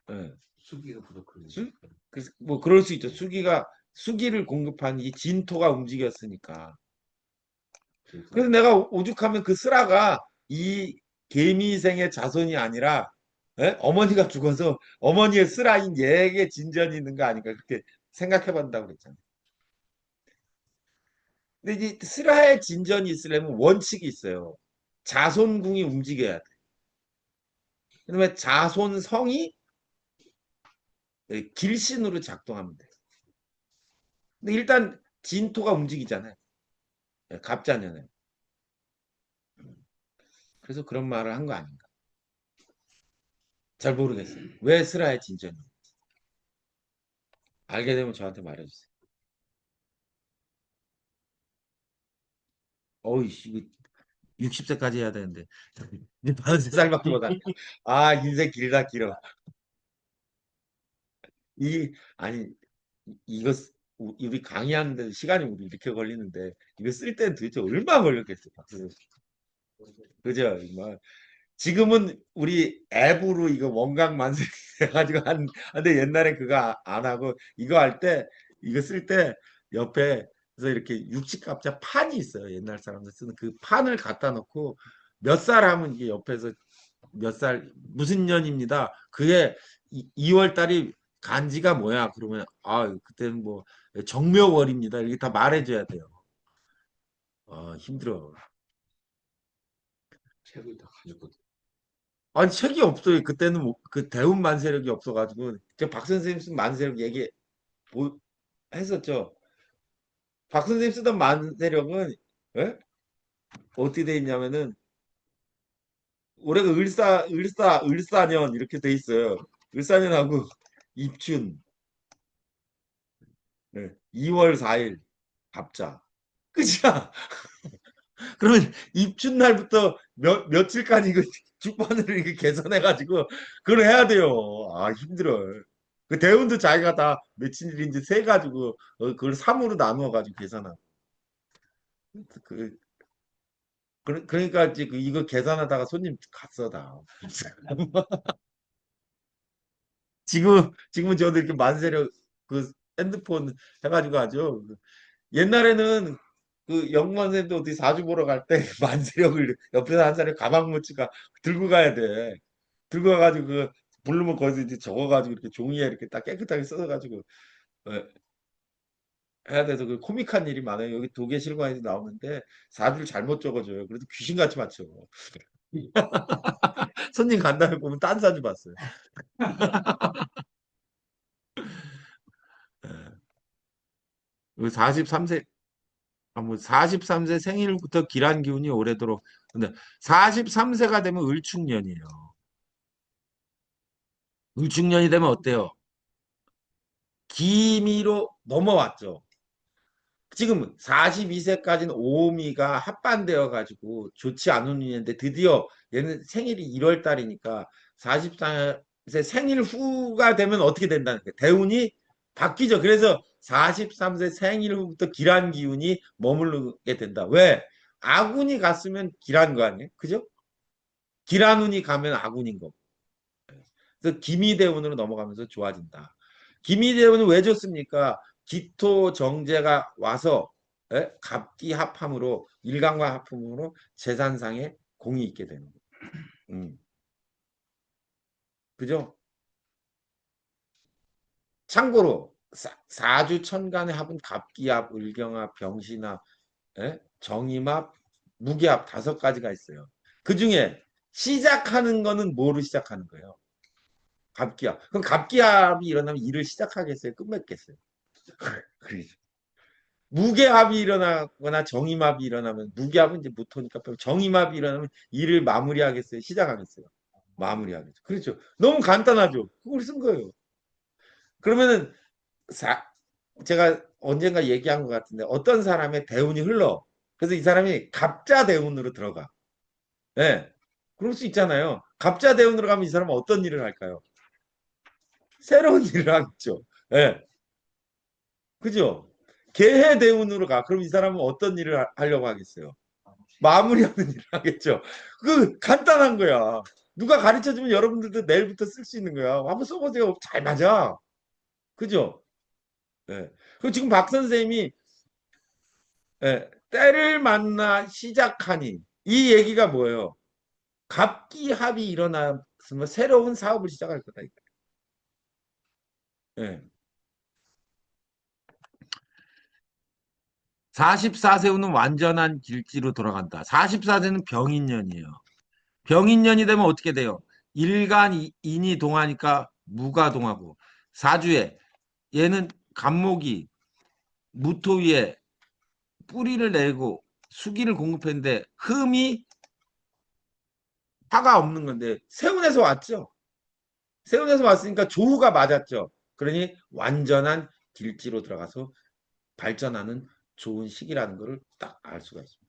네. 수기가 부족하니까. 그래서 뭐 그럴 수 있죠. 수기를 공급한 이 진토가 움직였으니까. 그래서 내가 오죽하면 그 슬아가 이 개미생의 자손이 아니라 어머니가 죽어서 어머니의 슬아인 얘에게 진전이 있는 거 아닌가 그렇게 생각해 본다고 그랬잖아요. 근데 이제 슬아의 진전이 있으려면 원칙이 있어요. 자손궁이 움직여야 돼. 그다음에 자손성이 길신으로 작동하면 돼. 근데 일단 진토가 움직이잖아요. 갑자년에. 그래서 그런 말을 한 거 아닌가. 잘 모르겠어요. 왜 슬아의 진전이? 알게 되면 저한테 말해주세요. 어이, 이거 60세까지 해야 되는데. 이제 43살밖에 못 한. 아, 인생 길다, 길어. 아니, 이거, 우리 강의하는데 시간이 우리 이렇게 걸리는데, 이거 쓸 때는 도대체 얼마나 걸렸겠어요, 박수. 그죠? 뭐, 지금은 우리 앱으로 이거 원각만세 해가지고 근데 옛날에 그거 안 하고, 이거 할 때, 이거 쓸 때, 옆에, 그래서 이렇게 육식갑자 판이 있어요. 옛날 사람들 쓰는 그 판을 갖다 놓고, 몇 살 하면 이게 옆에서 몇 살, 무슨 년입니다. 그게 2월 달이 간지가 뭐야? 그러면, 그때는 뭐, 정묘월입니다. 이렇게 다 말해줘야 돼요. 힘들어. 책을 다 가졌거든. 아니, 책이 없어요. 그때는 그 대운 만세력이 없어가지고, 박 선생님 쓴 만세력 했었죠. 박 선생님 쓰던 만세력은, 예? 어떻게 돼 있냐면은, 올해가 을사년 이렇게 돼 있어요. 을사년하고 입춘, 네. 2월 4일 갑자. 끝이야. 그러면 입춘 날부터 며칠간 이거 주판을 이렇게 계산해가지고 그걸 해야 돼요. 힘들어. 그 대운도 자기가 다 며칠인지 세가지고 그걸 3으로 나누어가지고 계산하고. 그 그러니까 이거 계산하다가 손님 갔어 다. 지금은 저도 이렇게 만세력 그 핸드폰 해가지고 하죠. 옛날에는 그 영문생도 어디 사주 보러 갈 때 만세력을 옆에서 한 사람이 가방 못 치가 들고 가야 돼. 들고 가가지고 그 부르면 거기서 이제 적어가지고 이렇게 종이에 이렇게 딱 깨끗하게 써가지고 해야 돼서 그 코믹한 일이 많아요. 여기 도계실관에서 나오는데 사주를 잘못 적어줘요. 그래서 귀신같이 맞춰. 손님 간다음에 보면 딴 사주 봤어요. 43세, 뭐 43세 생일부터 기란 기운이 오래도록. 근데 43세가 되면 을축년이에요. 을축년이 되면 어때요? 기미로 넘어왔죠. 지금 42세까지는 오미가 합반되어 가지고 좋지 않은 운인데 드디어 얘는 생일이 1월 달이니까 44세 생일 후가 되면 어떻게 된다는 거예요? 대운이 바뀌죠. 그래서 43세 생일 후부터 기란 기운이 머무르게 된다. 왜? 아군이 갔으면 기란 거 아니에요? 그죠? 기란운이 가면 아군인 거. 그래서 기미대운으로 넘어가면서 좋아진다. 기미대운은 왜 좋습니까? 기토 정제가 와서 갑기합함으로 일간과 합함으로 재산상에 공이 있게 되는 거예요. 그죠? 참고로 사주 천간의 합은 갑기합, 을경합, 병신합, 정임합, 무기합 5가지가 있어요. 그 중에 시작하는 거는 뭐로 시작하는 거예요? 갑기합. 그럼 갑기합이 일어나면 일을 시작하겠어요? 끝맺겠어요? 그러죠. 무게합이 일어나거나 정임합이 일어나면 무게합은 이제 못하니까 정임합이 일어나면 일을 마무리하겠어요? 시작하겠어요? 마무리하겠죠. 그렇죠. 너무 간단하죠. 그걸 쓴 거예요. 그러면은 제가 언젠가 얘기한 것 같은데 어떤 사람의 대운이 흘러. 그래서 이 사람이 갑자 대운으로 들어가. 네. 그럴 수 있잖아요. 갑자 대운으로 가면 이 사람은 어떤 일을 할까요? 새로운 일을 하겠죠. 네. 그죠? 개해 대운으로 가. 그럼 이 사람은 어떤 일을 하려고 하겠어요? 마무리하는 일을 하겠죠. 그 간단한 거야. 누가 가르쳐주면 여러분들도 내일부터 쓸 수 있는 거야. 한번 써보세요. 잘 맞아. 그죠? 예. 그 지금 박 선생님이 때를 만나 시작하니 이 얘기가 뭐예요? 갑기합이 일어나면 새로운 사업을 시작할 거다. 예. 44세후는 완전한 길지로 돌아간다. 44세는 병인년이에요. 병인년이 되면 어떻게 돼요? 일간 인이 동하니까 무가 동하고 사주에 얘는 간목이 무토 위에 뿌리를 내고 수기를 공급했는데 흠이 화가 없는 건데 세운에서 왔죠. 세운에서 왔으니까 조후가 맞았죠. 그러니 완전한 길지로 들어가서 발전하는 좋은 시기라는 것을 딱 알 수가 있습니다.